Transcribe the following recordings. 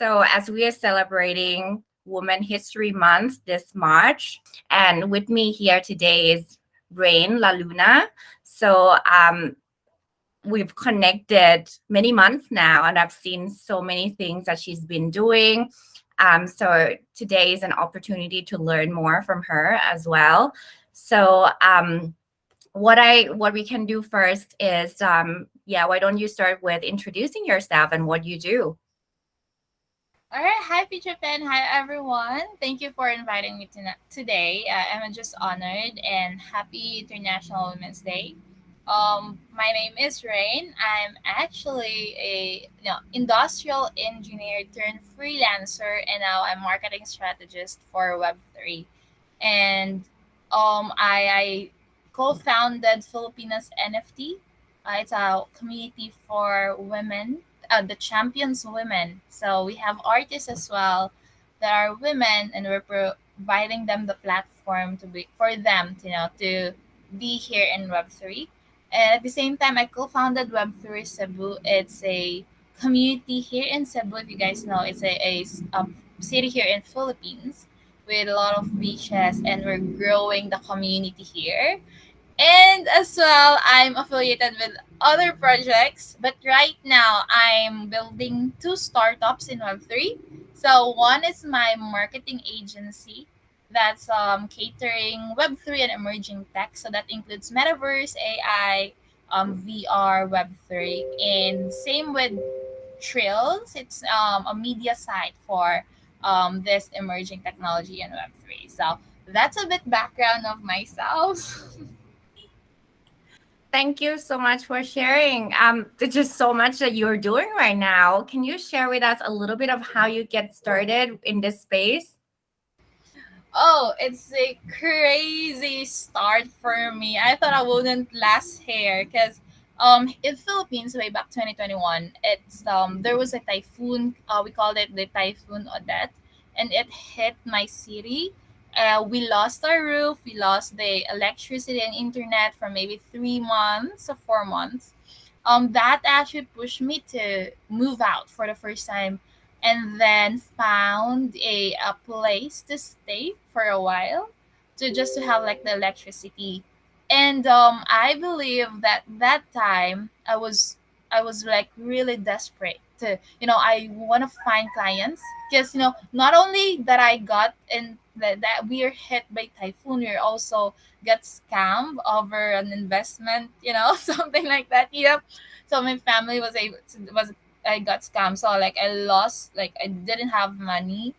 So, as we are celebrating Women History Month this March, and with me here today is Raine Laluna. So, we've connected many months now, and I've seen so many things that she's been doing. So, today is an opportunity to learn more from her as well. So, what we can do first is, why don't you start with introducing yourself and what you do? All right, hi Pichapen, hi everyone. Thank you for inviting me today. I'm just honored and happy International Women's Day. My name is Rain. I'm actually a industrial engineer turned freelancer, and now I'm marketing strategist for Web3. And I co-founded Filipinas NFT. It's a community for women, the champions women. So we have artists as well that are women, and we're providing them the platform to be for them, to be here in Web3. And at the same time, I co-founded Web3 Cebu. It's a community here in Cebu. If you guys know, it's a city here in Philippines with a lot of beaches, and we're growing the community here. And as well, I'm affiliated with other projects, but right now I'm building two startups in Web3. So one is my marketing agency that's catering Web3 and emerging tech. So that includes metaverse, AI, VR, Web3, and same with Trills. It's a media site for this emerging technology in Web3. So that's a bit background of myself. Thank you so much for sharing. There's just so much that you're doing right now. Can you share with us a little bit of how you get started in this space? Oh, it's a crazy start for me. I thought I wouldn't last here because in Philippines way back 2021, it's there was a typhoon. We called it the Typhoon Odette, and it hit my city. We lost our roof. We lost the electricity and internet for maybe 3 months or 4 months. That actually pushed me to move out for the first time, and then found a place to stay for a while, to have like the electricity. And I believe that that time I was like really desperate to, I want to find clients, because not only that I got in that we are hit by typhoon, we also got scammed over an investment, something like that. Yep. So my family was I got scammed. So like I lost, like I didn't have money.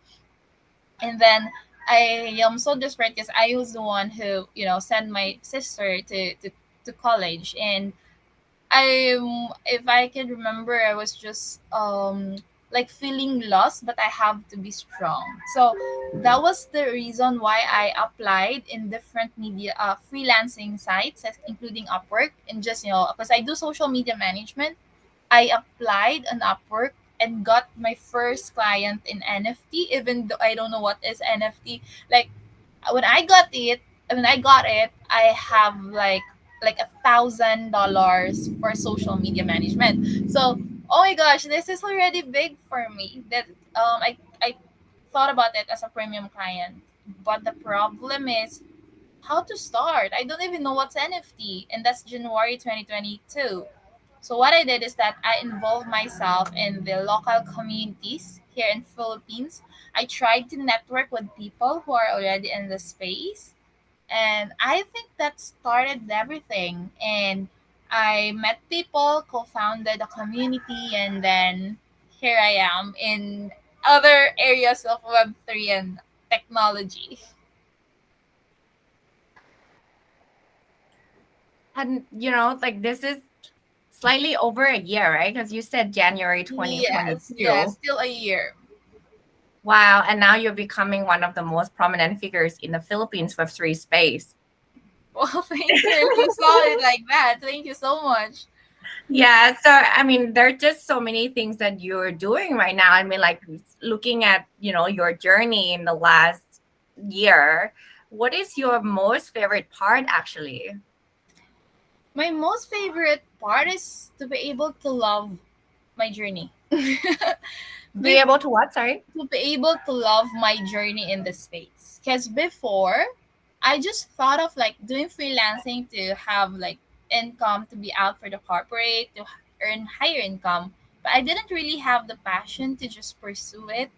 And then I am so desperate because I was the one who, sent my sister to college. And if I can remember, I was just like feeling lost, but I have to be strong. So that was the reason why I applied in different media freelancing sites, including Upwork, and just, because I do social media management. I applied on Upwork and got my first client in NFT, even though I don't know what is NFT. Like when I got it, I have like $1,000 for social media management. So oh my gosh, this is already big for me. That I thought about it as a premium client, but the problem is how to start. I don't even know what's NFT, and that's January 2022. So what I did is that I involved myself in the local communities here in Philippines. I tried to network with people who are already in the space, and I think that started everything. And I met people, co-founded a community, and then here I am in other areas of Web3 and technology. And like this is slightly over a year, right? Because you said January Yes, yes, 2022. still a year. Wow. And now you're becoming one of the most prominent figures in the Philippines Web3 space. Well, thank you. If you saw it like that, thank you so much. Yeah. So, I mean, there are just so many things that you're doing right now. I mean, like looking at, your journey in the last year, what is your most favorite part actually? My most favorite part is to be able to love my journey. Be able to what? Sorry. To be able to love my journey in the space. Because before, I just thought of like doing freelancing to have like income to be out for the corporate to earn higher income. But I didn't really have the passion to just pursue it.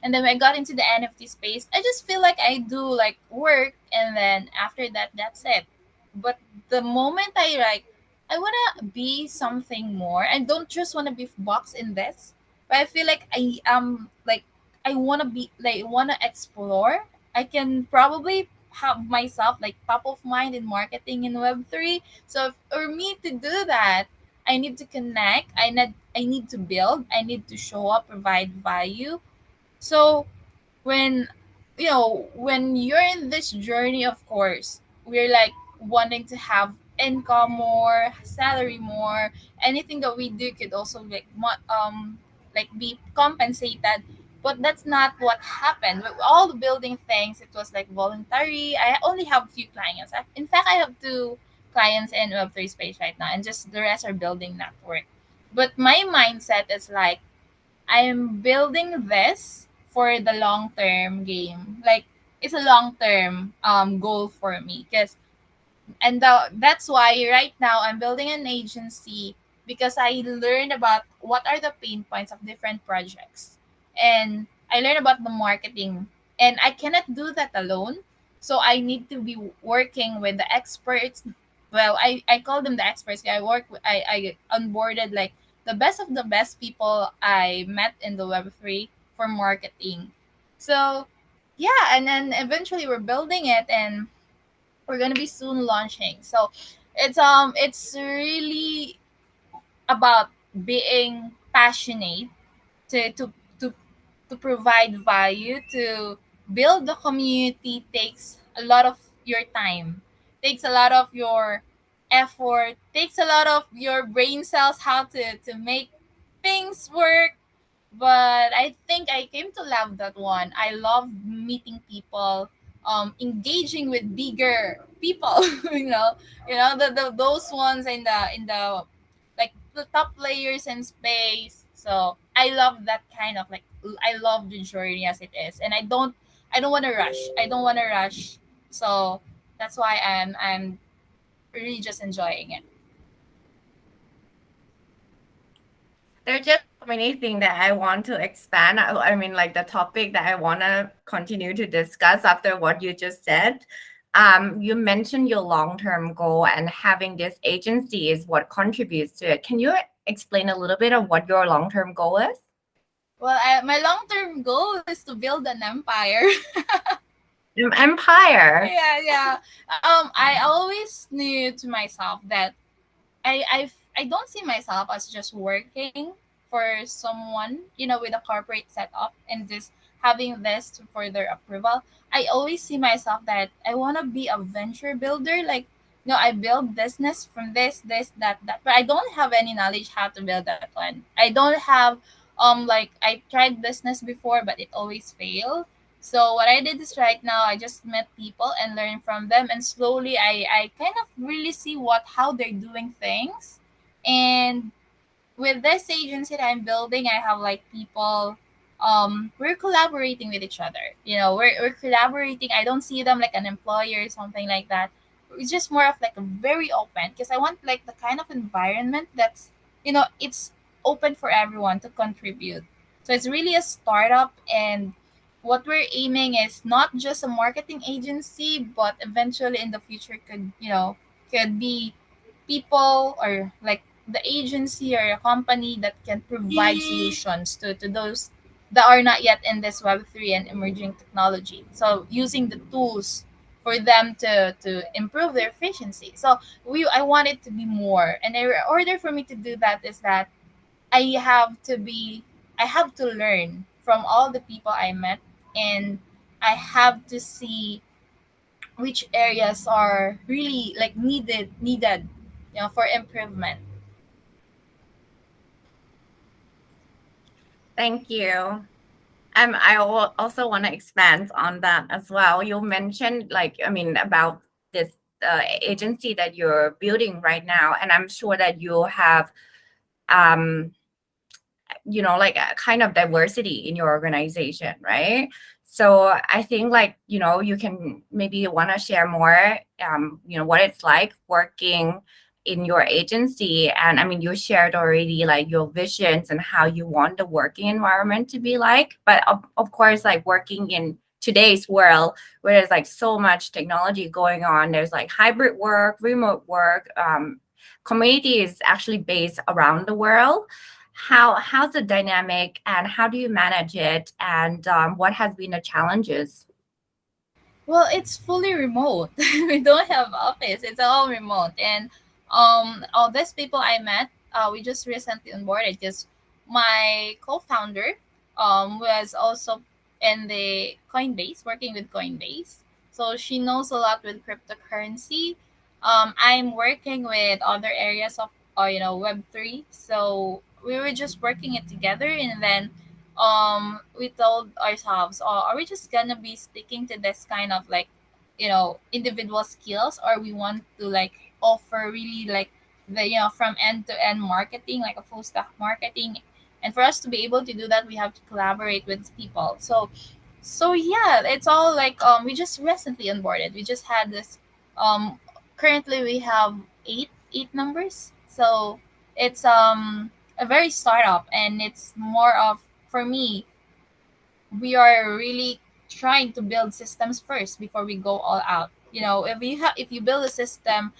And then when I got into the NFT space, I just feel like I do like work and then after that that's it. But the moment I wanna be something more. I don't just wanna be boxed in this. But I feel like I am like I wanna be like wanna explore. I can probably have myself like top of mind in marketing in Web3. So for me to do that, I need to connect. I need to build. I need to show up, provide value. So when when you're in this journey, of course we're like wanting to have income more, salary more, anything that we do could also like like be compensated. But that's not what happened with all the building things. It was like voluntary. I only have few clients. In fact, I have two clients in Web3 Space right now, and just the rest are building network. But my mindset is like I'm building this for the long term game. Like it's a long term goal for me because that's why right now I'm building an agency because I learned about what are the pain points of different projects, and I learned about the marketing, and I cannot do that alone. So I need to be working with the experts. Well, I call them the experts. I onboarded like the best of the best people I met in the Web3 for marketing. So yeah, and then eventually we're building it, and we're gonna be soon launching. So it's really about being passionate to to to, to provide value, to build the community takes a lot of your time, takes a lot of your effort, takes a lot of your brain cells how to make things work. But I think I came to love that one. I love meeting people, engaging with bigger people. Those ones in the like the top players in space. So I love that kind of like I love the journey as it is, and I don't want to rush. I don't want to rush. So that's why I'm really just enjoying it. There's just so many things that I want to expand. I mean, like the topic that I want to continue to discuss after what you just said. You mentioned your long-term goal and having this agency is what contributes to it. Can you explain a little bit of what your long-term goal is? Well, my long term goal is to build an empire. Empire. Yeah. I always knew to myself that I don't see myself as just working for someone, with a corporate setup and just having this to further approval. I always see myself that I want to be a venture builder. Like, I build business from this, that, but I don't have any knowledge how to build that one. I don't have, like I tried business before, but it always failed. So what I did is right now I just met people and learn from them, and slowly I kind of really see how they're doing things. And with this agency that I'm building, I have like people, we're collaborating with each other. We're collaborating. I don't see them like an employer or something like that. It's just more of like a very open, because I want like the kind of environment that's, it's open for everyone to contribute. So it's really a startup, and what we're aiming is not just a marketing agency, but eventually in the future could be people, or like the agency or a company that can provide solutions to those that are not yet in this Web3 and emerging technology. So using the tools for them to improve their efficiency. So I want it to be more. And in order for me to do that is that I have to be I have to learn from all the people I met, and I have to see which areas are really like needed for improvement. Thank you. Also want to expand on that as well. You mentioned, like, I mean, about this agency that you're building right now, and I'm sure that you have um, like a kind of diversity in your organization, right? So I think like, you can maybe want to share more, what it's like working in your agency. And I mean, you shared already like your visions and how you want the working environment to be like. But of course, like working in today's world where there's like so much technology going on, there's like hybrid work, remote work, community is actually based around the world. How's the dynamic and how do you manage it? And what has been the challenges? Well, it's fully remote. We don't have office. It's all remote. And all these people I met, we just recently onboarded. Just my co-founder was also in the Coinbase, working with Coinbase. So she knows a lot with cryptocurrency. I'm working with other areas of Web3. So we were just working it together, and then we told ourselves, oh, are we just gonna be sticking to this kind of like individual skills, or we want to like offer really like the from end to end marketing, like a full stack marketing. And for us to be able to do that, we have to collaborate with people. So yeah, it's all like we just recently onboarded. We just had this um currently we have eight numbers. So it's a very startup, and it's more of, for me, we are really trying to build systems first before we go all out. If you build a system,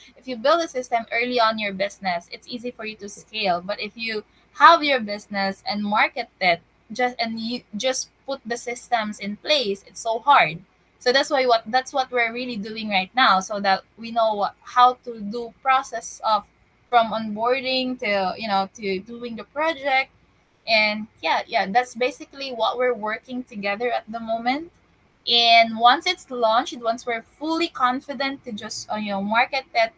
early on your business, it's easy for you to scale. But if you have your business and market it, you just put the systems in place, it's so hard. So that's what we're really doing right now, so that we know how to do process of from onboarding to to doing the project. And yeah, that's basically what we're working together at the moment. And once it's launched, once we're fully confident to just market that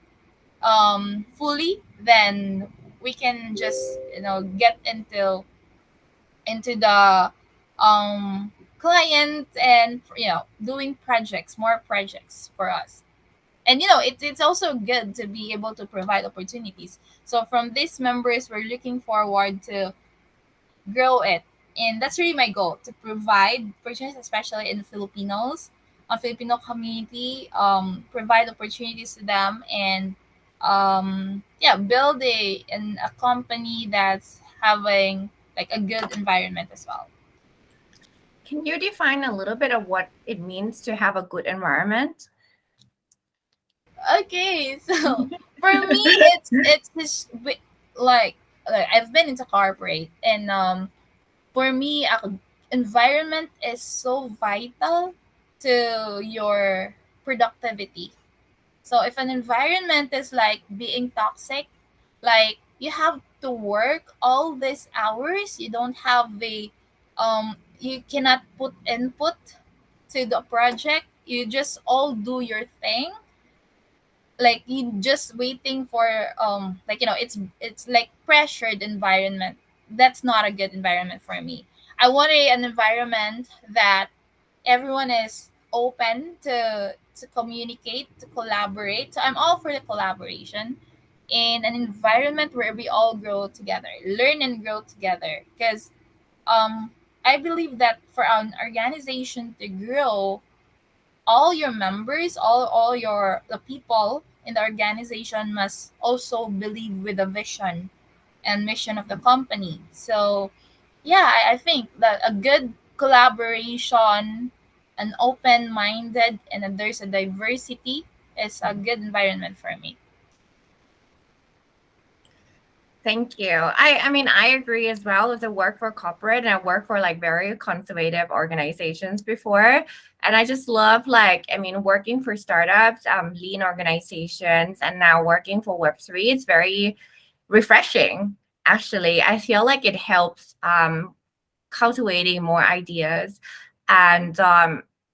fully, then we can just get into the client, and doing projects, more projects for us. And it's also good to be able to provide opportunities. So from these members, we're looking forward to grow it. And that's really my goal, to provide opportunities, especially in Filipinos, a Filipino community, provide opportunities to them, and yeah, build a company that's having like a good environment as well. Can you define a little bit of what it means to have a good environment? Okay, so for me, it's this like I've been into corporate, and for me, environment is so vital to your productivity. So if an environment is like being toxic, like you have to work all these hours, you don't have you cannot put input to the project. You just all do your thing, like you just waiting for like it's like pressured environment. That's not a good environment for me. I want an environment that everyone is open to communicate, to collaborate. So I'm all for the collaboration, in an environment where we all grow together, learn and grow together. Because um I believe that for an organization to grow, all your members, all your the people in the organization must also believe with the vision and mission of the company. So yeah, I think that a good collaboration, an open minded, and that there's a diversity is a good environment for me. Thank you. I mean, I agree as well. As I work for corporate and I work for like very conservative organizations before. And I just love like, I mean, working for startups, lean organizations, and now working for Web3. It's very refreshing. Actually, I feel like it helps cultivating more ideas. And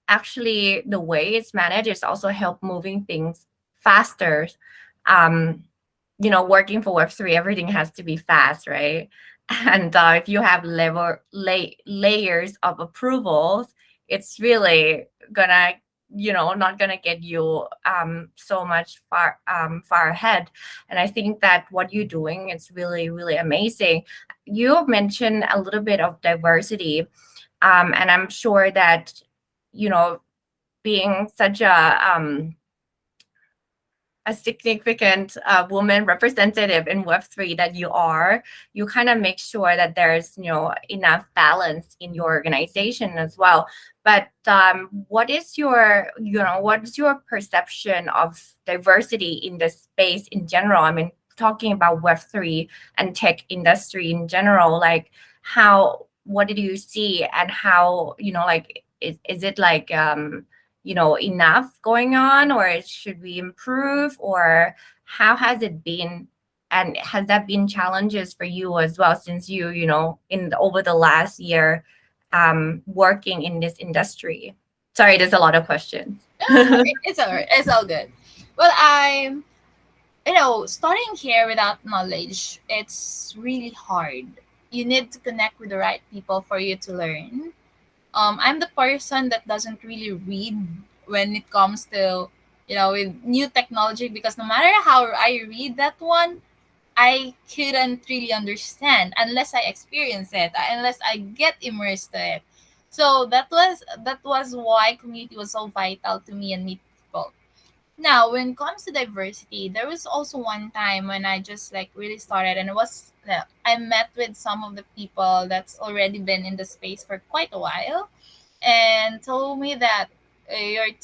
actually, the way it's managed is also help moving things faster. Um, working for Web3, everything has to be fast, right? And if you have layers of approvals, it's really gonna not gonna get you so much far ahead. And I think that what you're doing is really, really amazing. You mentioned a little bit of diversity, and I'm sure that you know being such a significant woman representative in Web3 that you are, you kind of make sure that there's enough balance in your organization as well. But what's your perception of diversity in the space in general? I mean, talking about Web3 and tech industry in general, like what did you see, and how like is it like enough going on, or should we improve, or how has it been, and has that been challenges for you as well, since in over the last year working in this industry? Sorry, there's a lot of questions. It's all right. It's all good. Well, starting here without knowledge, it's really hard. You need to connect with the right people for you to learn. I'm the person that doesn't really read when it comes to, with new technology, because no matter how I read that one, I couldn't really understand unless I experience it, unless I get immersed to it. So that was why community was so vital to me and meet people. Now, when it comes to diversity, there was also one time when I just like really started, and I met with some of the people that's already been in the space for quite a while, and told me that you're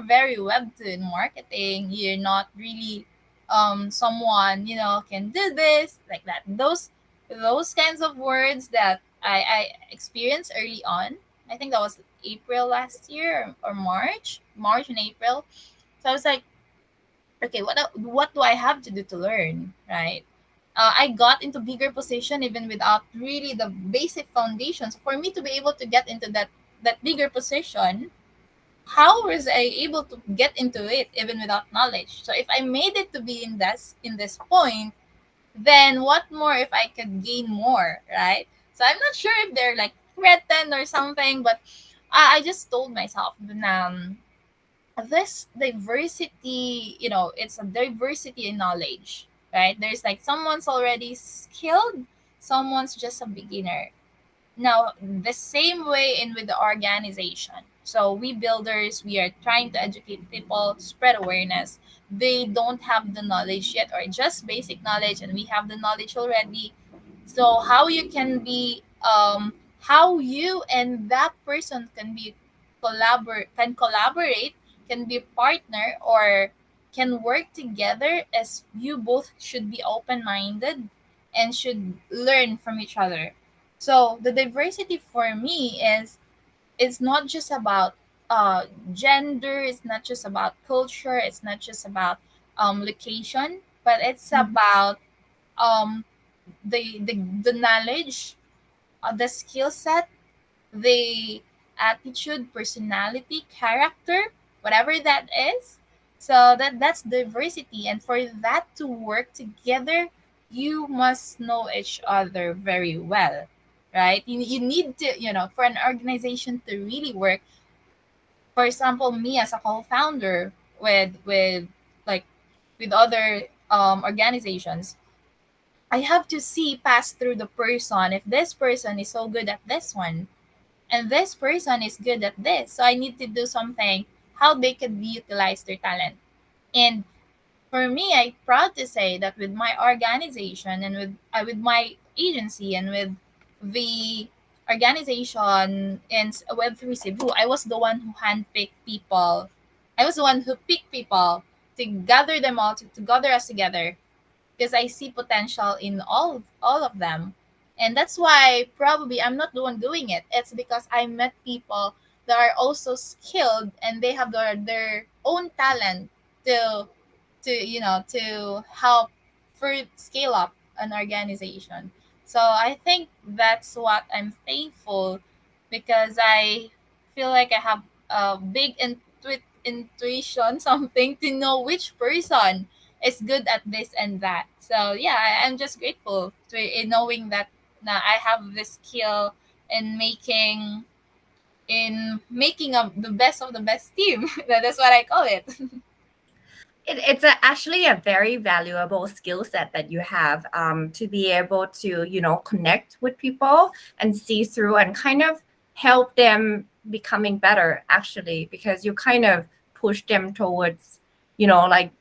very webtoon marketing. You're not really someone can do this like that. Those kinds of words that I experienced early on. I think that was April last year, or March and April. So I was like, okay, what do I have to do to learn, right? I got into bigger position even without really the basic foundations. For me to be able to get into that bigger position, how was I able to get into it even without knowledge? So if I made it to be in this point, then what more if I could gain more, right? So I'm not sure if they're like threatened or something, but I just told myself, this diversity, it's a diversity in knowledge, right? There's like someone's already skilled, someone's just a beginner. Now, the same way in with the organization. So we builders, we are trying to educate people, to spread awareness. They don't have the knowledge yet, or just basic knowledge, and we have the knowledge already. So how you and that person can collaborate, can be partner, or can work together, as you both should be open minded and should learn from each other. So the diversity for me is, it's not just about gender, it's not just about culture, it's not just about location, but it's about um the knowledge, the skill set, the attitude, personality, character, whatever that is. So that's diversity, and for that to work together, you must know each other very well, right? You need to, for an organization to really work. For example, me as a co-founder with like with other organizations, I have to see pass through the person, if this person is so good at this one and this person is good at this. So I need to do something how they could utilize their talent. And for me, I proud to say that with my organization and with my agency and with the organization in Web3 Cebu, I was the one who handpicked people. I was the one who picked people to gather them all, to gather us together, because I see potential in all of them. And that's why probably I'm not the one doing it. It's because I met people that are also skilled, and they have their own talent to to help for scale up an organization. So I think that's what I'm thankful, because I feel like I have a big intuition something to know which person is good at this and that. So yeah, I'm just grateful in knowing that I have this skill in making in making up the best team. That's what I call it. It's actually a very valuable skill set that you have, to be able to, connect with people and see through and kind of help them becoming better, actually, because you kind of push them towards, like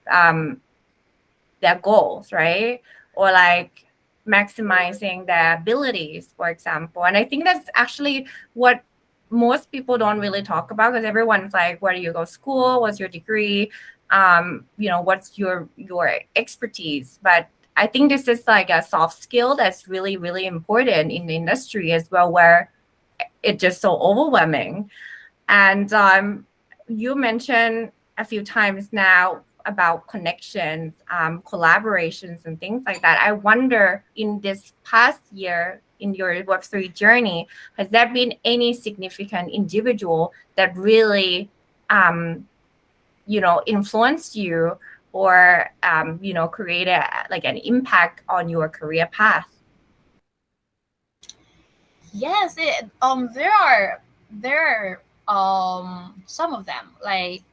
their goals, right? Or like maximizing their abilities, for example. And I think that's actually what most people don't really talk about, because everyone's like, where do you go to school? What's your degree? What's your expertise? But I think this is like a soft skill that's really, really important in the industry as well, where it's just so overwhelming. And you mentioned a few times now about connections, collaborations, and things like that. I wonder, in this past year, in your Web3 journey, has there been any significant individual that really, influenced you or, created like an impact on your career path? Yes, there are some of them, like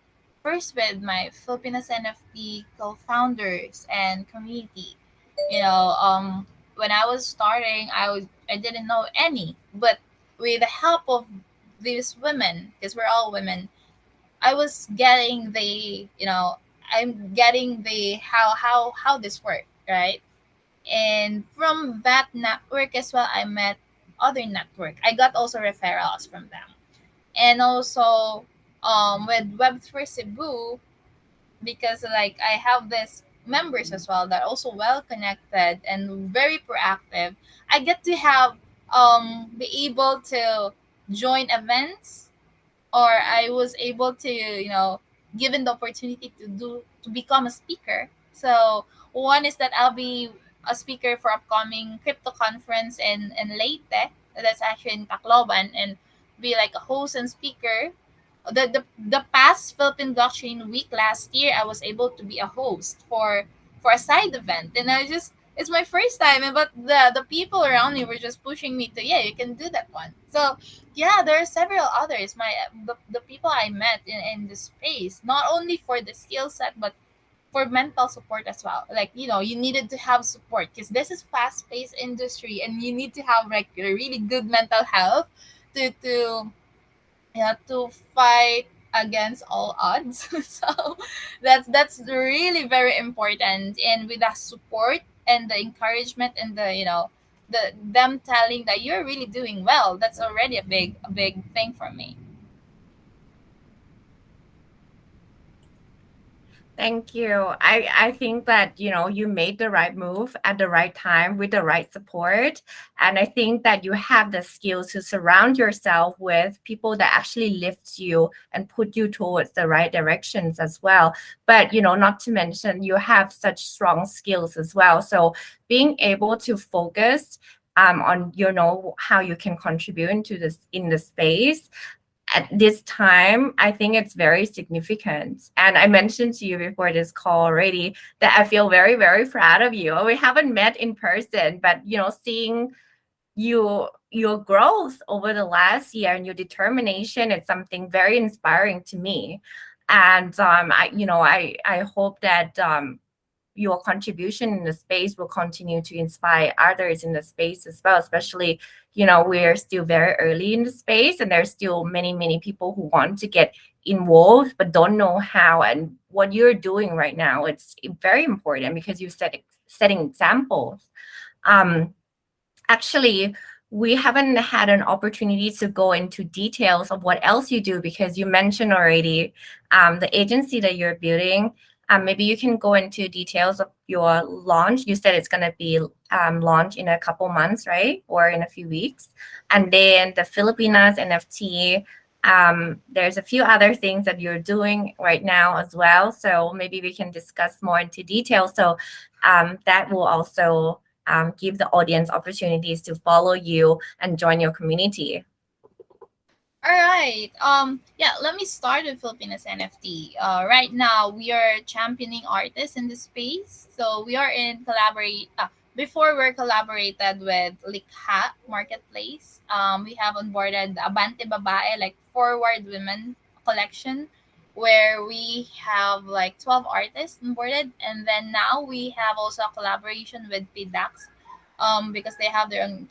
first with my Filipinas NFT co-founders and community. You know, when I was starting, I didn't know any, but with the help of these women, because we're all women, I was getting I'm getting the how this work, right? And from that network as well, I met other network. I got also referrals from them, and also with Web3 Cebu, because like I have this members as well that are also well connected and very proactive. I get to have be able to join events, or I was able to, given the opportunity to become a speaker. So one is that I'll be a speaker for upcoming crypto conference in Leyte. That's actually in Tacloban, and be like a host and speaker. The past Philippine Blockchain Week last year, I was able to be a host for a side event, and I just it's my first time, but the people around me were just pushing me to, yeah, you can do that one. So yeah, there are several others. The people I met in the space, not only for the skill set, but for mental support as well. Like, you needed to have support because this is fast paced industry, and you need to have like a really good mental health to to fight against all odds. So that's really very important. And with the support and the encouragement and the them telling that you're really doing well, that's already a big thing for me. Thank you. I think that, you made the right move at the right time with the right support. And I think that you have the skills to surround yourself with people that actually lift you and put you towards the right directions as well. But, not to mention, you have such strong skills as well. So being able to focus on, how you can contribute into this in the space at this time, I think it's very significant. And I mentioned to you before this call already that I feel very, very proud of you. We haven't met in person, but seeing your growth over the last year and your determination is something very inspiring to me. And I hope that your contribution in the space will continue to inspire others in the space as well, especially, we're still very early in the space, and there's still many, many people who want to get involved but don't know how. And what you're doing right now, it's very important because you setting examples. um Actually, we haven't had an opportunity to go into details of what else you do, because you mentioned already the agency that you're building. Maybe you can go into details of your launch. You said it's going to be launched in a couple months, right? Or in a few weeks. And then the Filipinas NFT. There's a few other things that you're doing right now as well. So maybe we can discuss more into detail. So that will also give the audience opportunities to follow you and join your community. All right. Yeah, let me start with Filipinas NFT. Right now we are championing artists in the space. So we are in before we're collaborated with Likha Marketplace. We have onboarded Abante Babae, like Forward Women collection, where we have like 12 artists onboarded. And then now we have also a collaboration with PDAX, because they have their own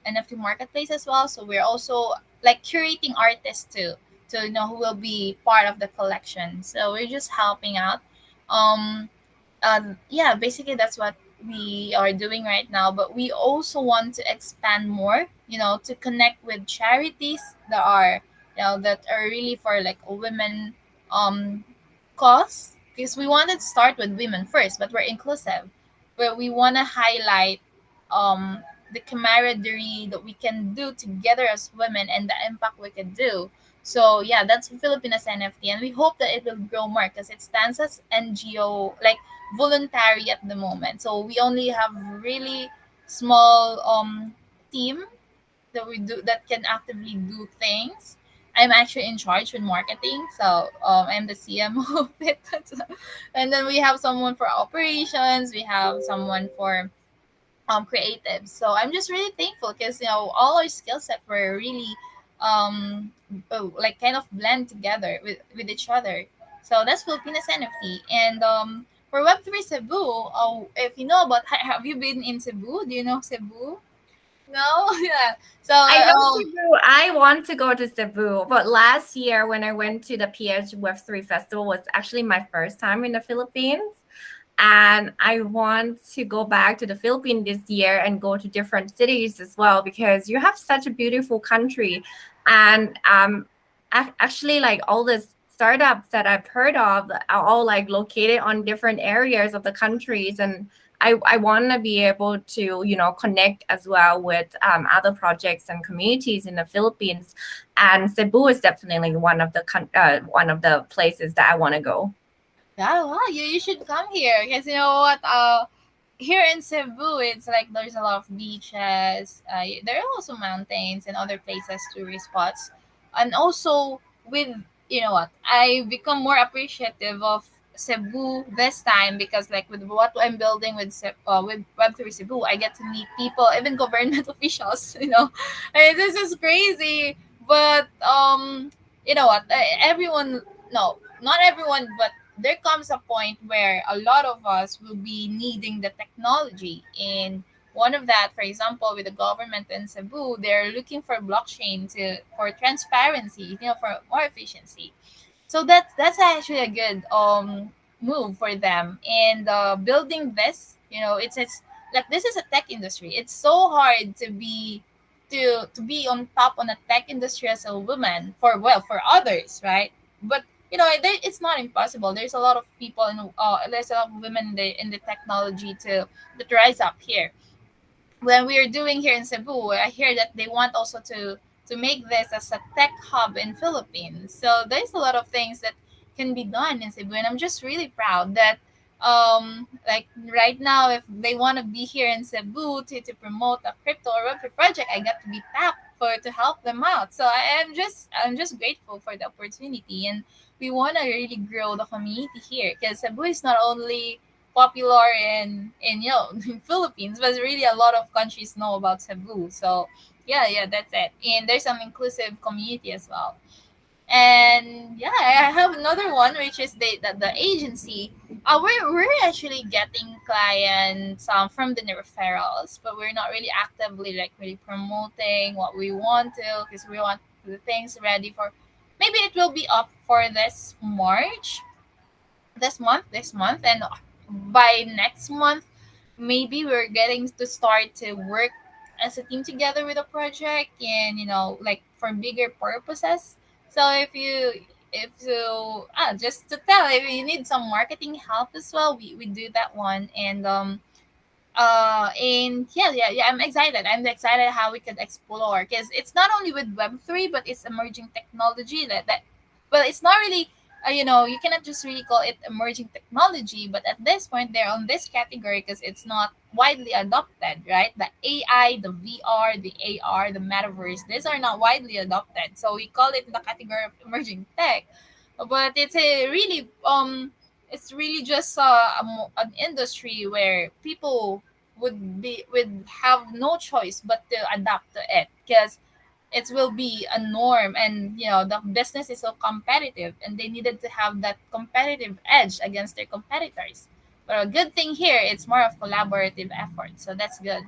NFT marketplace as well. So we're also like curating artists too, to who will be part of the collection. So we're just helping out. Um, yeah, basically that's what we are doing right now, but we also want to expand more, to connect with charities that are, that are really for like a women um cause, because we wanted to start with women first, but we're inclusive, but we want to highlight um the camaraderie that we can do together as women and the impact we can do. So yeah, that's Filipinas NFT, and we hope that it will grow more because it stands as NGO, like voluntary at the moment. So we only have really small team that we do that can actively do things. I'm actually in charge with marketing, so I'm the CMO of it. And then we have someone for operations, we have someone for creative. So I'm just really thankful because all our skill set were really like kind of blend together with each other. So that's Filipinas NFT. And for Web3 Cebu, if you know about, have you been in Cebu? Do you know Cebu? No. Yeah. So I know Cebu. I want to go to Cebu, but last year when I went to the PH Web3 Festival was actually my first time in the Philippines. And I want to go back to the Philippines this year and go to different cities as well because you have such a beautiful country. And actually, like all the startups that I've heard of are all like located on different areas of the countries. And I want to be able to, connect as well with other projects and communities in the Philippines. And Cebu is definitely one of the places that I want to go. yeah, wow, you should come here because you know what? Here in Cebu, it's like there's a lot of beaches. There are also mountains and other places, tourist spots, and also with, you know what, I become more appreciative of Cebu this time because like with what I'm building with with Web3 Cebu, I get to meet people, even government officials. And this is crazy. But you know what? Everyone, no, not everyone, but there comes a point where a lot of us will be needing the technology. And one of that, for example, with the government in Cebu, they're looking for blockchain to for transparency, for more efficiency. So that's actually a good move for them. And building this, it's like this is a tech industry. It's so hard to be on top on a tech industry as a woman, for others, right? But it's not impossible. There's a lot of people there's a lot of women in the technology to rise up here. When we're doing here in Cebu, I hear that they want also to make this as a tech hub in Philippines. So there's a lot of things that can be done in Cebu, and I'm just really proud that like right now, if they want to be here in Cebu to promote a crypto or Web3 project, I got to be tapped for to help them out. So I'm just grateful for the opportunity, and we want to really grow the community here because Cebu is not only popular in in Philippines, but really a lot of countries know about Cebu. So yeah, that's it. And there's some inclusive community as well. And yeah, I have another one, which is the agency. We're actually getting clients from the referrals, but we're not really actively like really promoting what we want to because we want the things ready for. Maybe it will be up for this March, this month, and by next month maybe we're getting to start to work as a team together with a project, and like for bigger purposes. So if you just to tell, if you need some marketing help as well, we do that one. And yeah, I'm excited how we could explore because it's not only with Web3, but it's emerging technology that well, it's not really you cannot just really call it emerging technology, but at this point they're on this category because it's not widely adopted, right? The AI, the VR, the AR, the metaverse, these are not widely adopted, so we call it the category of emerging tech. But it's really just an industry where people would have no choice but to adapt to it, because it will be a norm, and the business is so competitive, and they needed to have that competitive edge against their competitors. But a good thing here, it's more of collaborative effort, so that's good.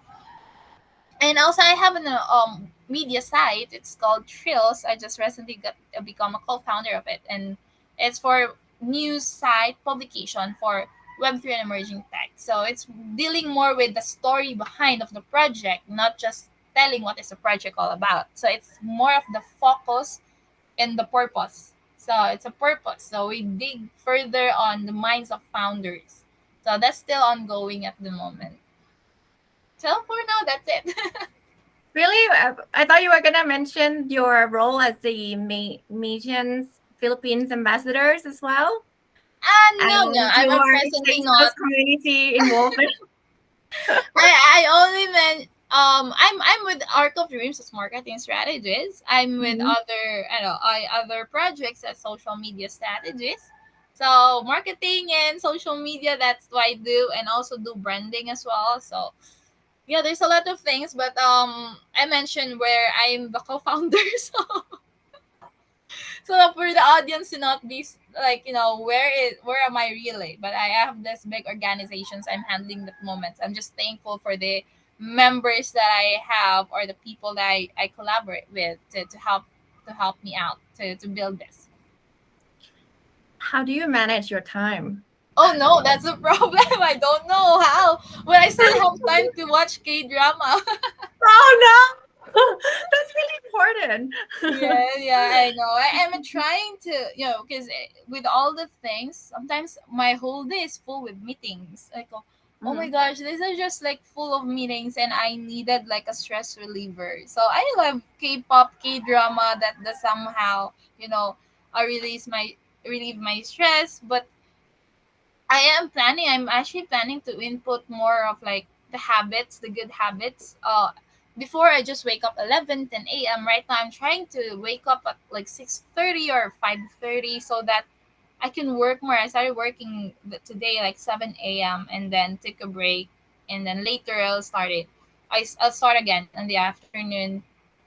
And also, I have an media site. It's called Trills. I just recently got become a co-founder of it, and it's for news site publication for Web3 and emerging tech. So it's dealing more with the story behind of the project, not just telling what is the project all about. So it's more of the focus and the purpose. So it's a purpose. So we dig further on the minds of founders. So that's still ongoing at the moment. So for now, that's it. Really? I thought you were gonna mention your role as the Medians Philippines ambassadors as well, No, no, and you I'm are presently Facebook not. community involvement. I only meant I'm with Arc of Dreams as marketing strategist. I'm with Mhm. other projects as social media strategist. So marketing and social media, that's what I do, and also do branding as well. So yeah, there's a lot of things, but I mentioned where I'm the co-founder. So for the audience to not be like, where am I really, but I have this big organizations I'm handling at the moment. I'm just thankful for the members that I have, or the people that I collaborate with to help me out to build this. How do you manage your time? Oh no, that's a problem. I don't know how, but I still have time to watch K drama. Oh no, that's really important. Yeah, yeah, I know. I'm trying to, because with all the things, sometimes my whole day is full with meetings. Like, oh my Mhm. gosh, these are just like full of meetings, and I needed like a stress reliever. So I love K-pop, K-drama that somehow, relieve my stress. But I'm actually planning to input more of like the habits, the good habits. Before I just wake up 11, 10 a.m. Right now I'm trying to wake up at like 6:30 or 5:30, so that I can work more. I started working today like 7 a.m. and then take a break, and then later I'll start again in the afternoon.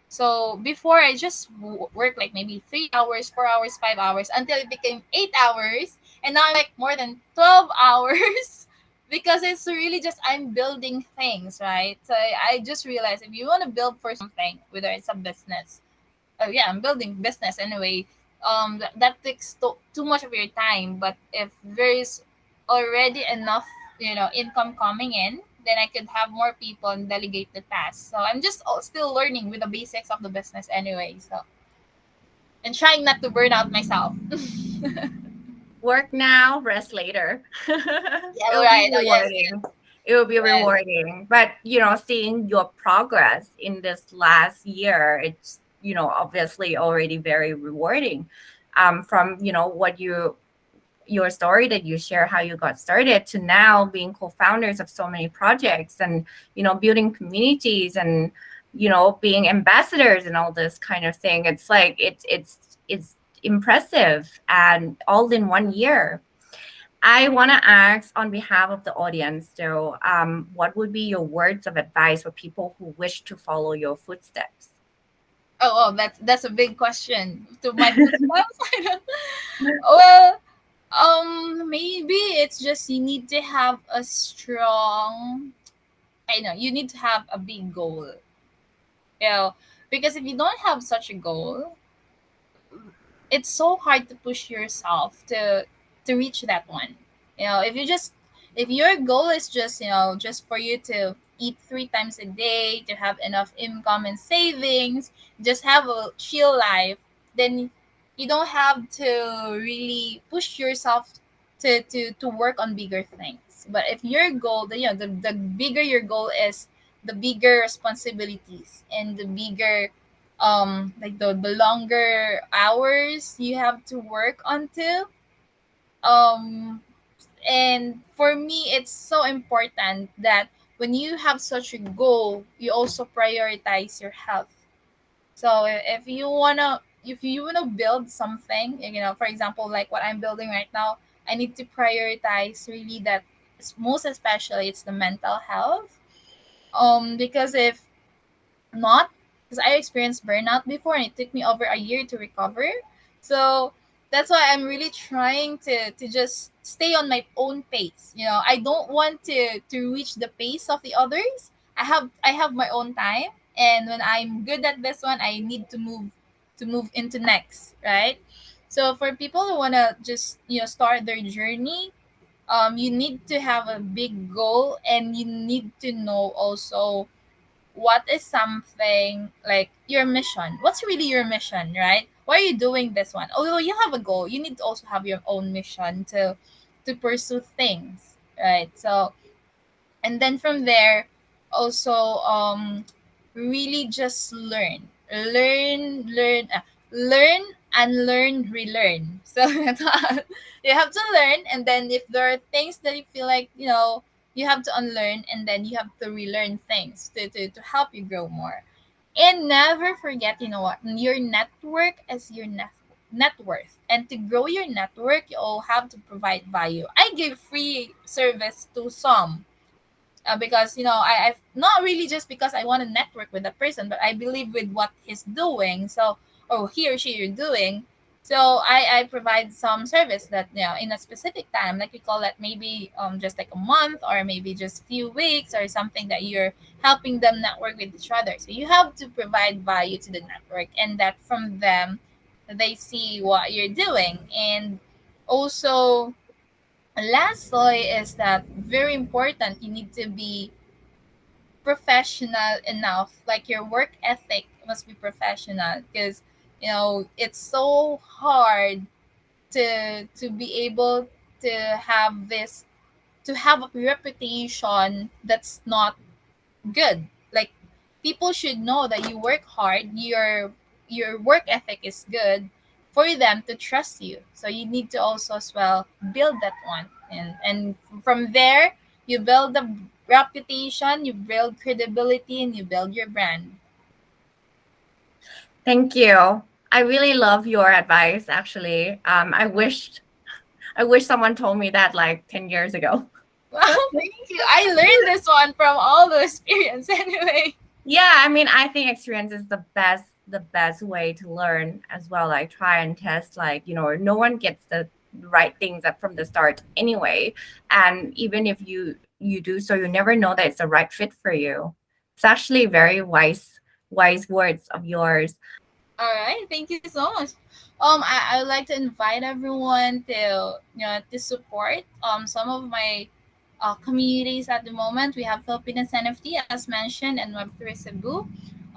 So before I just work like maybe 3 hours, 4 hours, 5 hours, until it became 8 hours, and now I'm like more than 12 hours because it's really just I'm building things, right? So I just realized, if you want to build for something, whether it's a business, oh yeah, I'm building business anyway. That takes too much of your time. But if there is already enough, income coming in, then I could have more people and delegate the tasks. So I'm just still learning with the basics of the business anyway. So, and trying not to burn out myself. Work now, rest later. Yeah, It'll be right. Oh yes, rewarding. It will be yes. rewarding. But, seeing your progress in this last year, it's, obviously already very rewarding. From, what your story that you share, how you got started, to now being co-founders of so many projects, and, building communities, and, being ambassadors and all this kind of thing. It's like, it's impressive, and all in 1 year. I want to ask on behalf of the audience, though, what would be your words of advice for people who wish to follow your footsteps? Oh, that's a big question. To my footsteps, I don't. Well, maybe it's just you need to have a strong. I know you need to have a big goal. You know, because if you don't have such a goal, it's so hard to push yourself to reach that one. If your goal is just, just for you to eat 3 times a day, to have enough income and savings, just have a chill life, then you don't have to really push yourself to work on bigger things. But if your goal, the bigger your goal is, the bigger responsibilities and the bigger, like the longer hours you have to work onto. um and for me, it's so important that when you have such a goal, you also prioritize your health. So if you wanna build something, for example, like what I'm building right now, I need to prioritize really that. Most especially, it's the mental health. Because if not, because I experienced burnout before and it took me over a year to recover. So that's why I'm really trying to just stay on my own pace. I don't want to reach the pace of the others. I have my own time, and when I'm good at this one, I need to move into next, right? So for people who want to just start their journey, you need to have a big goal, and you need to know also what is something like your mission. What's really your mission, right? Why are you doing this one? Although you have a goal, you need to also have your own mission to pursue things, right? So, and then from there, also really just learn and relearn. So that's all. You have to learn, and then if there are things that you feel like you have to unlearn, and then you have to relearn things to help you grow more. And never forget, what, your network is your net worth. And to grow your network, you all have to provide value. I give free service to some, because I've not really just because I want to network with the person, but I believe with what he's doing, so or he or she are doing. So I provide some service that in a specific time, like we call it maybe just like a month, or maybe just few weeks, or something that you're helping them network with each other. So you have to provide value to the network, and that from them they see what you're doing. And also, lastly, is that very important, you need to be professional enough. Like your work ethic must be professional, because it's so hard to be able to have this to have a reputation that's not good. Like, people should know that you work hard, your work ethic is good for them to trust you. So you need to also as well build that one, and from there you build the reputation, you build credibility, and you build your brand. Thank you. I really love your advice, actually. I wish someone told me that like 10 years ago. Wow, thank you. I learned this one from all the experience anyway. Yeah, I mean, I think experience is the best way to learn as well. Like try and test, like, no one gets the right things up from the start anyway. And even if you do so, you never know that it's the right fit for you. It's actually very wise words of yours. All right, thank you so much. I would like to invite everyone to support some of my communities at the moment. We have Philippines NFT as mentioned, and Web3 Cebu,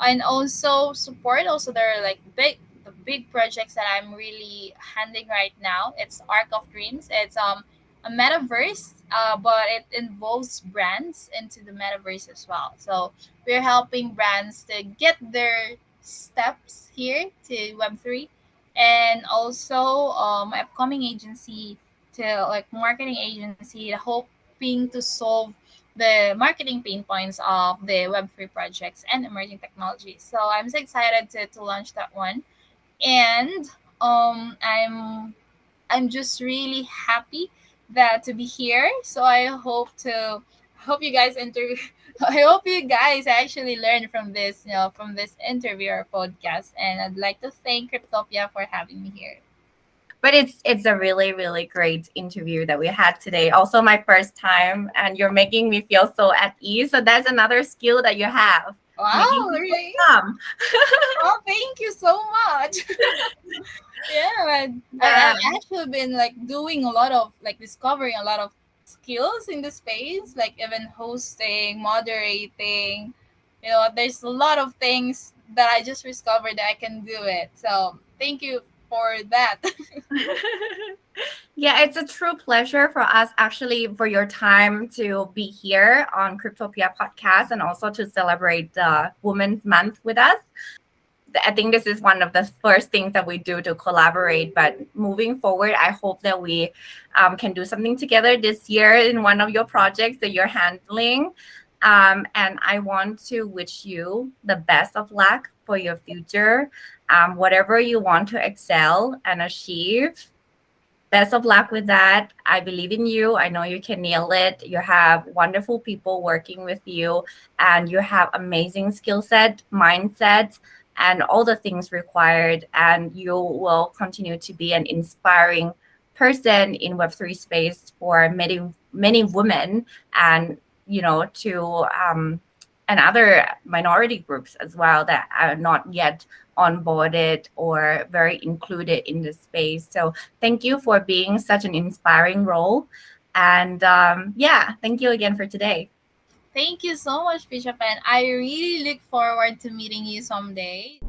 and also support. Also, there are like the big projects that I'm really handling right now. It's Arc of Dreams. It's a metaverse, but it involves brands into the metaverse as well. So we're helping brands to get their steps here to Web3, and also my upcoming agency, to like marketing agency, hoping to solve the marketing pain points of the Web3 projects and emerging technologies. So I'm so excited to launch that one. And I'm just really happy that to be here. So I hope you guys I hope you guys actually learn from this, from this interview or podcast. And I'd like to thank Cryptopia for having me here. But it's a really, really great interview that we had today. Also my first time, and you're making me feel so at ease. So that's another skill that you have, making Wow, people really? calm. Oh, thank you so much. Yeah, I've Yeah. actually been like doing a lot of like discovering a lot of skills in the space, like even hosting, moderating. There's a lot of things that I just discovered that I can do it. So thank you for that. Yeah, it's a true pleasure for us, actually, for your time to be here on Cryptopia podcast, and also to celebrate the Women's Month with us. I think this is one of the first things that we do to collaborate. But moving forward, I hope that we can do something together this year in one of your projects that you're handling. And I want to wish you the best of luck for your future, whatever you want to excel and achieve. best of luck with that. I believe in you. I know you can nail it. You have wonderful people working with you, and you have amazing skill set, mindset, and all the things required. And you will continue to be an inspiring person in Web3 space for many, many women, and to and other minority groups as well that are not yet onboarded or very included in the space. So thank you for being such an inspiring role. And yeah, thank you again for today. Thank you so much, Pichapen. I really look forward to meeting you someday.